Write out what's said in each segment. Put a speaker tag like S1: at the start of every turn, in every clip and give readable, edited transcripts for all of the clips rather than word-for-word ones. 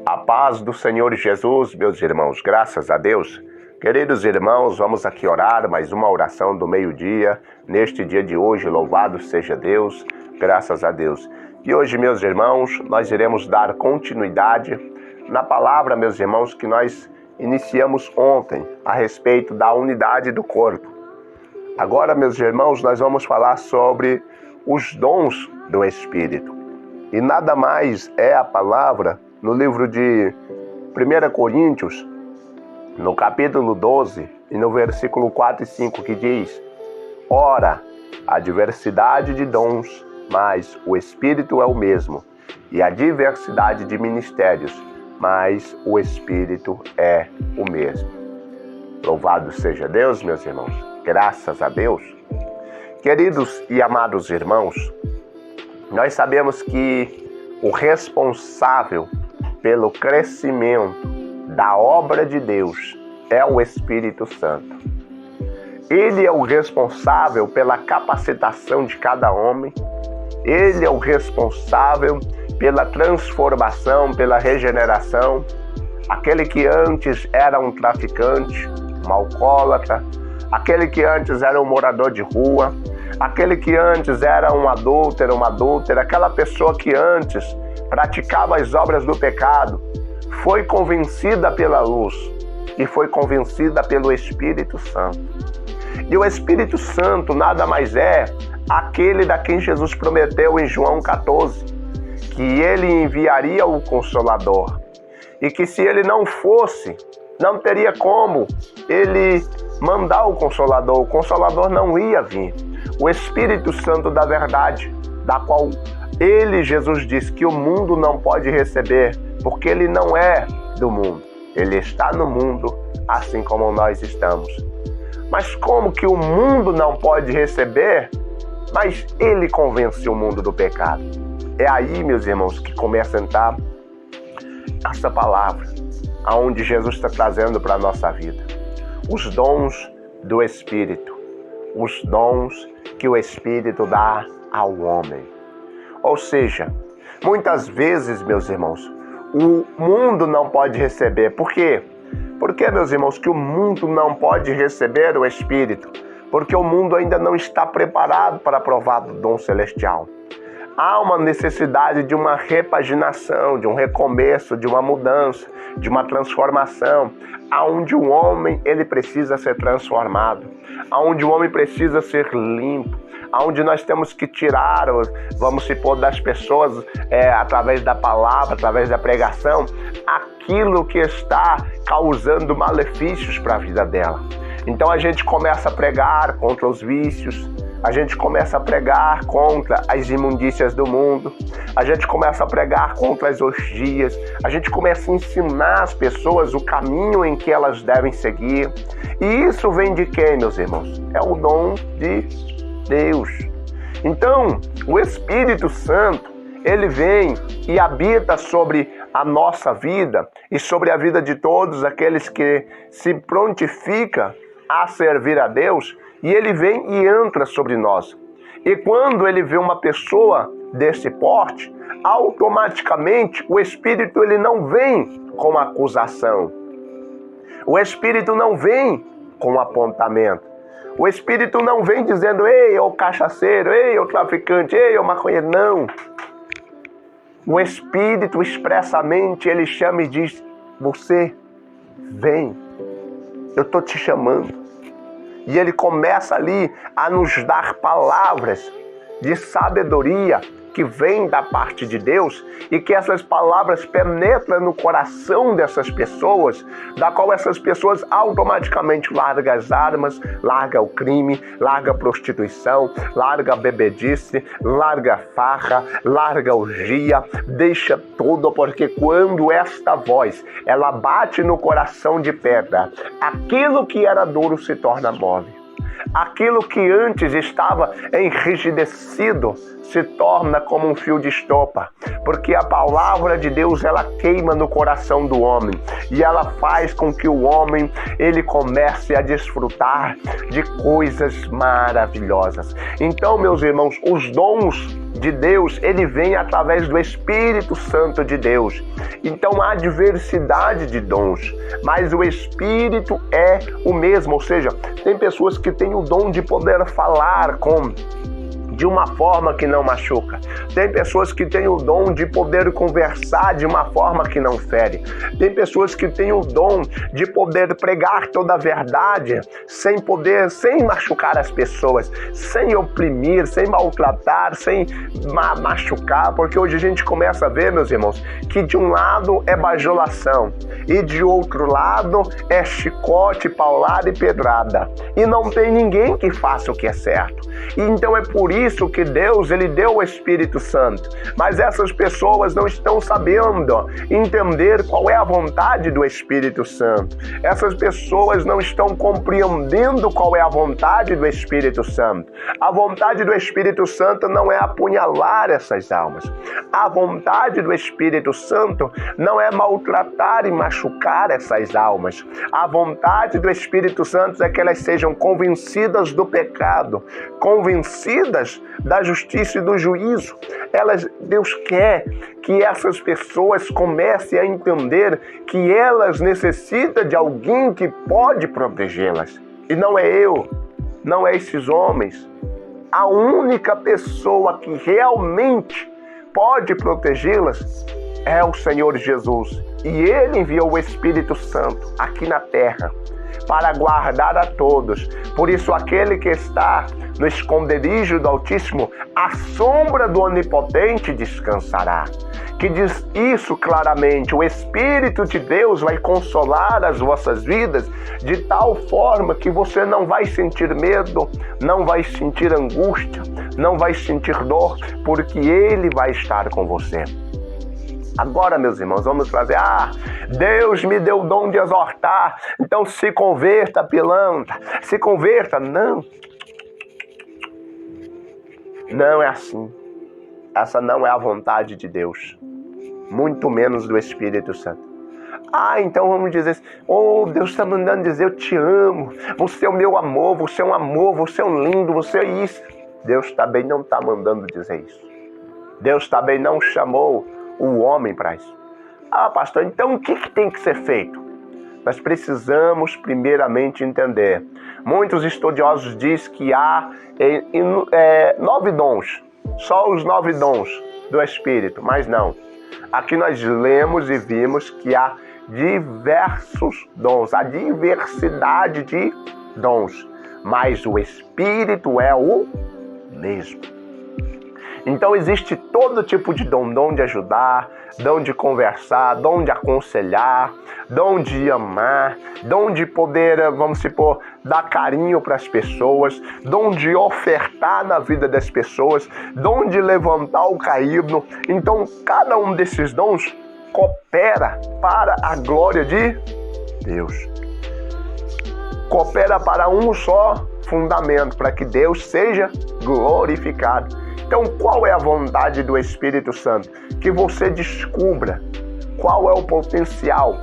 S1: A paz do Senhor Jesus, meus irmãos, graças a Deus. Queridos irmãos, vamos aqui orar mais uma oração do meio-dia, neste dia de hoje, louvado seja Deus, graças a Deus. E hoje, meus irmãos, nós iremos dar continuidade na palavra, meus irmãos, que nós iniciamos ontem, a respeito da unidade do corpo. Agora, meus irmãos, nós vamos falar sobre os dons do Espírito. E nada mais é a palavra no livro de 1 Coríntios, no capítulo 12, e no versículo 4 e 5, que diz: Ora, há diversidade de dons, mas o Espírito é o mesmo, e a diversidade de ministérios, mas o Espírito é o mesmo. Louvado seja Deus, meus irmãos, graças a Deus. Queridos e amados irmãos, nós sabemos que o responsável pelo crescimento da obra de Deus é o Espírito Santo. Ele é o responsável pela capacitação de cada homem. Ele é o responsável pela transformação, pela regeneração. Aquele que antes era um traficante, um alcoólatra, aquele que antes era um morador de rua, aquele que antes era um adúltero, uma adúltera, aquela pessoa que antes praticava as obras do pecado, foi convencida pela luz e foi convencida pelo Espírito Santo. E o Espírito Santo nada mais é aquele da quem Jesus prometeu em João 14, que ele enviaria o Consolador e que se ele não fosse, não teria como ele mandar o Consolador não ia vir. O Espírito Santo da verdade, da qual ele, Jesus, disse que o mundo não pode receber, porque ele não é do mundo. Ele está no mundo, assim como nós estamos. Mas como que o mundo não pode receber, mas ele convence o mundo do pecado? É aí, meus irmãos, que começa a entrar essa palavra, aonde Jesus está trazendo para a nossa vida. Os dons do Espírito, os dons que o Espírito dá ao homem. Ou seja, muitas vezes, meus irmãos, o mundo não pode receber. Por quê? Por que, meus irmãos, que o mundo não pode receber o Espírito? Porque o mundo ainda não está preparado para provar do dom celestial. Há uma necessidade de uma repaginação, de um recomeço, de uma mudança, de uma transformação, aonde o homem ele precisa ser transformado, aonde o homem precisa ser limpo, aonde nós temos que tirar, vamos supor, das pessoas, através da palavra, através da pregação, aquilo que está causando malefícios para a vida dela. Então a gente começa a pregar contra os vícios, a gente começa a pregar contra as imundícias do mundo, a gente começa a pregar contra as orgias, a gente começa a ensinar as pessoas o caminho em que elas devem seguir. E isso vem de quem, meus irmãos? É o dom de Deus. Então, o Espírito Santo, ele vem e habita sobre a nossa vida e sobre a vida de todos aqueles que se prontificam a servir a Deus, e ele vem e entra sobre nós. E quando ele vê uma pessoa desse porte, automaticamente o Espírito ele não vem com acusação. O Espírito não vem com apontamento. O Espírito não vem dizendo: ei, ô cachaceiro, ei, ô traficante, ei, ô maconheiro. Não. O Espírito expressamente ele chama e diz: você vem, eu estou te chamando. E ele começa ali a nos dar palavras de sabedoria que vem da parte de Deus, e que essas palavras penetram no coração dessas pessoas, da qual essas pessoas automaticamente largam as armas, largam o crime, largam a prostituição, largam a bebedice, largam a farra, largam a orgia, deixa tudo, porque quando esta voz ela bate no coração de pedra, aquilo que era duro se torna mole. Aquilo que antes estava enrijecido se torna como um fio de estopa, porque a palavra de Deus, ela queima no coração do homem e ela faz com que o homem, ele comece a desfrutar de coisas maravilhosas. Então, meus irmãos, os dons de Deus, ele vem através do Espírito Santo de Deus. Então há diversidade de dons, mas o Espírito é o mesmo, ou seja, tem pessoas que têm o dom de poder falar de uma forma que não machuca. Tem pessoas que têm o dom de poder conversar de uma forma que não fere. Tem pessoas que têm o dom de poder pregar toda a verdade sem machucar as pessoas, sem oprimir, sem maltratar, sem machucar, porque hoje a gente começa a ver, meus irmãos, que de um lado é bajulação e de outro lado é chicote, paulada e pedrada. E não tem ninguém que faça o que é certo. E então é por isso que Deus, ele deu o Espírito Santo. Mas essas pessoas não estão sabendo entender qual é a vontade do Espírito Santo. Essas pessoas não estão compreendendo qual é a vontade do Espírito Santo. A vontade do Espírito Santo não é apunhalar essas almas. A vontade do Espírito Santo não é maltratar e machucar essas almas. A vontade do Espírito Santo é que elas sejam convencidas do pecado, convencidas da justiça e do juízo. Deus quer que essas pessoas comecem a entender que elas necessitam de alguém que pode protegê-las. E não é eu, não é esses homens. A única pessoa que realmente pode protegê-las é o Senhor Jesus. E Ele enviou o Espírito Santo aqui na terra para guardar a todos. Por isso, aquele que está no esconderijo do Altíssimo, à sombra do Onipotente descansará. Que diz isso claramente: o Espírito de Deus vai consolar as vossas vidas de tal forma que você não vai sentir medo, não vai sentir angústia, não vai sentir dor, porque Ele vai estar com você. Agora, meus irmãos, vamos fazer, Deus me deu o dom de exortar, então se converta, pilantra, se converta. Não é assim. Essa não é a vontade de Deus, muito menos do Espírito Santo. Então vamos dizer assim, Deus está mandando dizer, eu te amo, você é o meu amor, você é um amor, você é um lindo, você é isso. Deus também não está mandando dizer isso. Deus também não chamou o homem para isso. Pastor, então o que tem que ser feito? Nós precisamos primeiramente entender. Muitos estudiosos dizem que há 9 dons, só os 9 dons do Espírito, mas não. Aqui nós lemos e vimos que há diversos dons, a diversidade de dons, mas o Espírito é o mesmo. Então existe todo tipo de dom de ajudar, dom de conversar, dom de aconselhar, dom de amar, dom de poder, vamos supor, dar carinho para as pessoas, dom de ofertar na vida das pessoas, dom de levantar o caído. Então cada um desses dons coopera para a glória de Deus. Coopera para um só fundamento, para que Deus seja glorificado. Então, qual é a vontade do Espírito Santo? Que você descubra qual é o potencial.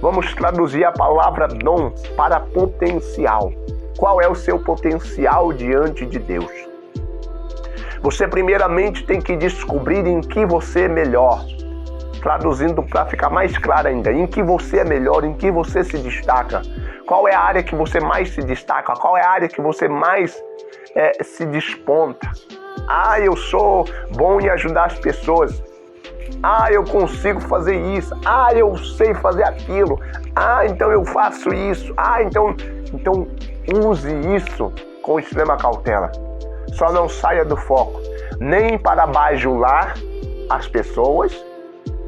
S1: Vamos traduzir a palavra dom para potencial. Qual é o seu potencial diante de Deus? Você primeiramente tem que descobrir em que você é melhor. Traduzindo para ficar mais claro ainda, em que você é melhor, em que você se destaca. Qual é a área que você mais se destaca? Qual é a área que você mais se desponta? Eu sou bom em ajudar as pessoas. Eu consigo fazer isso. Eu sei fazer aquilo. Então eu faço isso. Então use isso com extrema cautela. Só não saia do foco, nem para bajular as pessoas.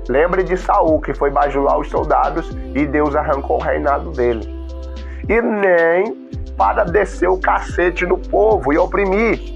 S1: Lembre de Saul, que foi bajular os soldados e Deus arrancou o reinado dele. E nem para descer o cacete no povo e oprimir.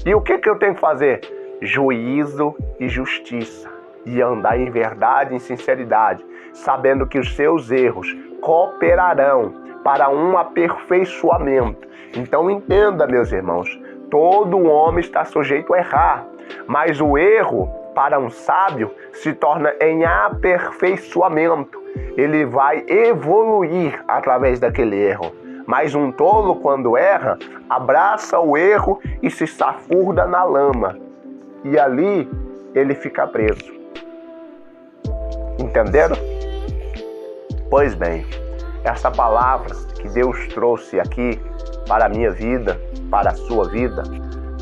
S1: E o que eu tenho que fazer? Juízo e justiça. E andar em verdade e em sinceridade, sabendo que os seus erros cooperarão para um aperfeiçoamento. Então entenda, meus irmãos, todo homem está sujeito a errar, mas o erro para um sábio se torna em aperfeiçoamento. Ele vai evoluir através daquele erro. Mas um tolo, quando erra, abraça o erro e se safurda na lama. E ali ele fica preso. Entenderam? Pois bem, essa palavra que Deus trouxe aqui para a minha vida, para a sua vida,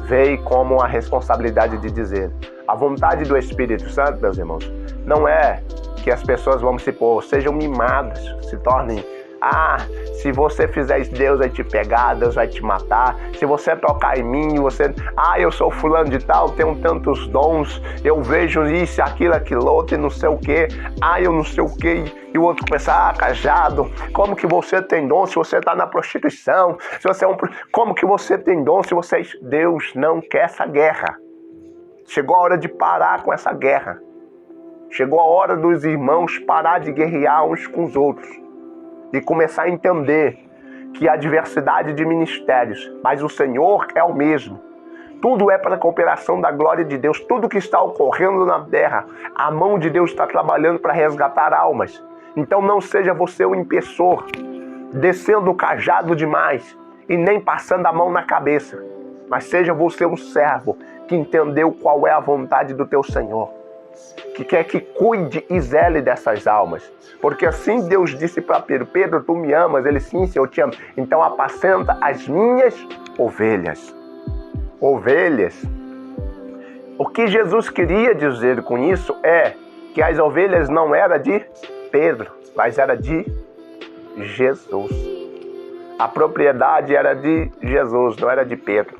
S1: veio como a responsabilidade de dizer: a vontade do Espírito Santo, meus irmãos, não é que as pessoas, vamos supor, sejam mimadas, se tornem: se você fizer isso, Deus vai te pegar, Deus vai te matar. Se você tocar em mim, eu sou fulano de tal, tenho tantos dons, eu vejo isso, aquilo outro e não sei o quê. Eu não sei o quê. E o outro começa, cajado, como que você tem dom se você está na prostituição? Se você como que você tem dom se você... Deus não quer essa guerra. Chegou a hora de parar com essa guerra. Chegou a hora dos irmãos parar de guerrear uns com os outros. E começar a entender que há diversidade de ministérios, mas o Senhor é o mesmo. Tudo é para a cooperação da glória de Deus. Tudo que está ocorrendo na terra, a mão de Deus está trabalhando para resgatar almas. Então não seja você um impressor, descendo o cajado demais e nem passando a mão na cabeça. Mas seja você um servo que entendeu qual é a vontade do teu Senhor, que quer que cuide e zele dessas almas. Porque assim Deus disse para Pedro: Pedro, tu me amas? Ele: sim, eu te amo. Então apacenta as minhas ovelhas. Ovelhas. O que Jesus queria dizer com isso é que as ovelhas não eram de Pedro, mas era de Jesus. A propriedade era de Jesus, não era de Pedro.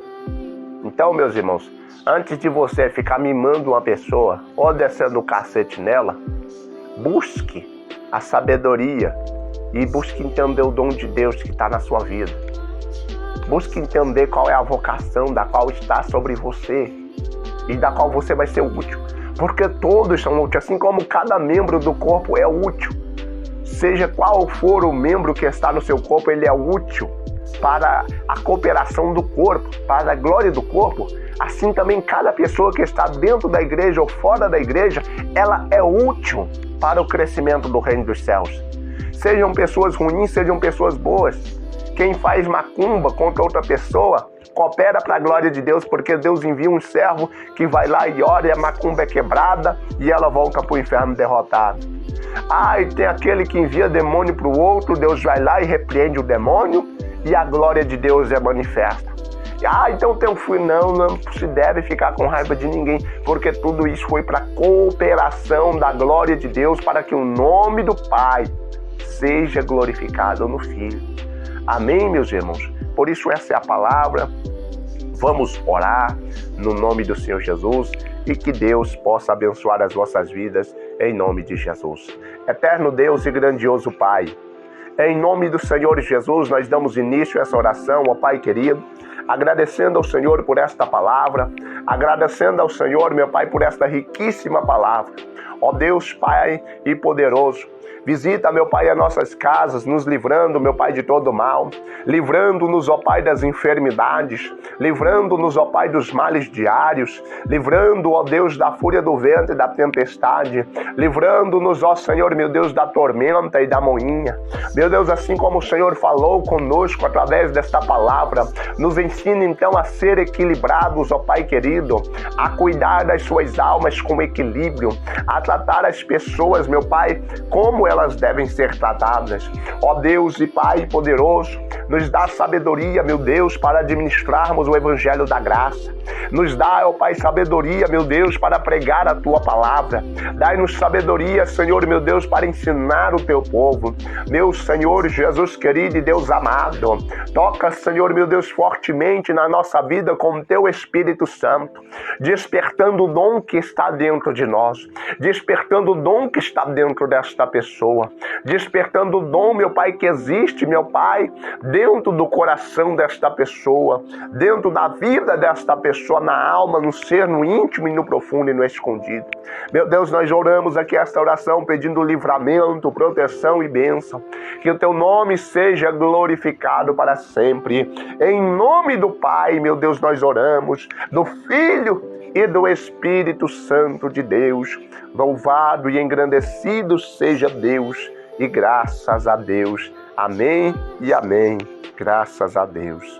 S1: Então, meus irmãos, antes de você ficar mimando uma pessoa ou descendo o cacete nela, busque a sabedoria e busque entender o dom de Deus que está na sua vida. Busque entender qual é a vocação da qual está sobre você e da qual você vai ser útil. Porque todos são úteis, assim como cada membro do corpo é útil. Seja qual for o membro que está no seu corpo, ele é útil para a cooperação do corpo, para a glória do corpo. Assim também cada pessoa que está dentro da igreja ou fora da igreja, ela é útil para o crescimento do reino dos céus. Sejam pessoas ruins, sejam pessoas boas. Quem faz macumba contra outra pessoa, coopera para a glória de Deus, porque Deus envia um servo que vai lá e ora e a macumba é quebrada e ela volta para o inferno derrotada. E tem aquele que envia demônio para o outro, Deus vai lá e repreende o demônio e a glória de Deus é manifesta. Então tem um fui. Não se deve ficar com raiva de ninguém, porque tudo isso foi para a cooperação da glória de Deus, para que o nome do Pai seja glorificado no Filho. Amém, meus irmãos? Por isso essa é a palavra. Vamos orar no nome do Senhor Jesus e que Deus possa abençoar as vossas vidas em nome de Jesus. Eterno Deus e grandioso Pai, em nome do Senhor Jesus, nós damos início a essa oração, ó Pai querido, agradecendo ao Senhor por esta palavra, agradecendo ao Senhor, meu Pai, por esta riquíssima palavra. Ó Deus, Pai e poderoso, visita, meu Pai, as nossas casas, nos livrando, meu Pai, de todo mal, livrando-nos, ó Pai, das enfermidades, livrando-nos, ó Pai, dos males diários, livrando, ó Deus, da fúria do vento e da tempestade, livrando-nos, ó Senhor, meu Deus, da tormenta e da moinha. Meu Deus, assim como o Senhor falou conosco através desta palavra, nos ensina então a ser equilibrados, ó Pai querido, a cuidar das suas almas com equilíbrio, a tratar as pessoas, meu Pai, como elas devem ser tratadas. Ó Deus e Pai poderoso, nos dá sabedoria, meu Deus, para administrarmos o evangelho da graça. Nos dá, ó Pai, sabedoria, meu Deus, para pregar a Tua palavra. Dai-nos sabedoria, Senhor, meu Deus, para ensinar o Teu povo. Meu Senhor Jesus querido e Deus amado, toca, Senhor, meu Deus, fortemente na nossa vida com o Teu Espírito Santo, despertando o dom que está dentro de nós, despertando o dom que está dentro desta pessoa, despertando o dom, meu Pai, que existe, meu Pai, dentro do coração desta pessoa, dentro da vida desta pessoa, na alma, no ser, no íntimo e no profundo e no escondido. Meu Deus, nós oramos aqui esta oração pedindo livramento, proteção e bênção. Que o teu nome seja glorificado para sempre. Em nome do Pai, meu Deus, nós oramos, do Filho e do Espírito Santo de Deus. Louvado e engrandecido seja Deus, e graças a Deus. Amém e amém. Graças a Deus.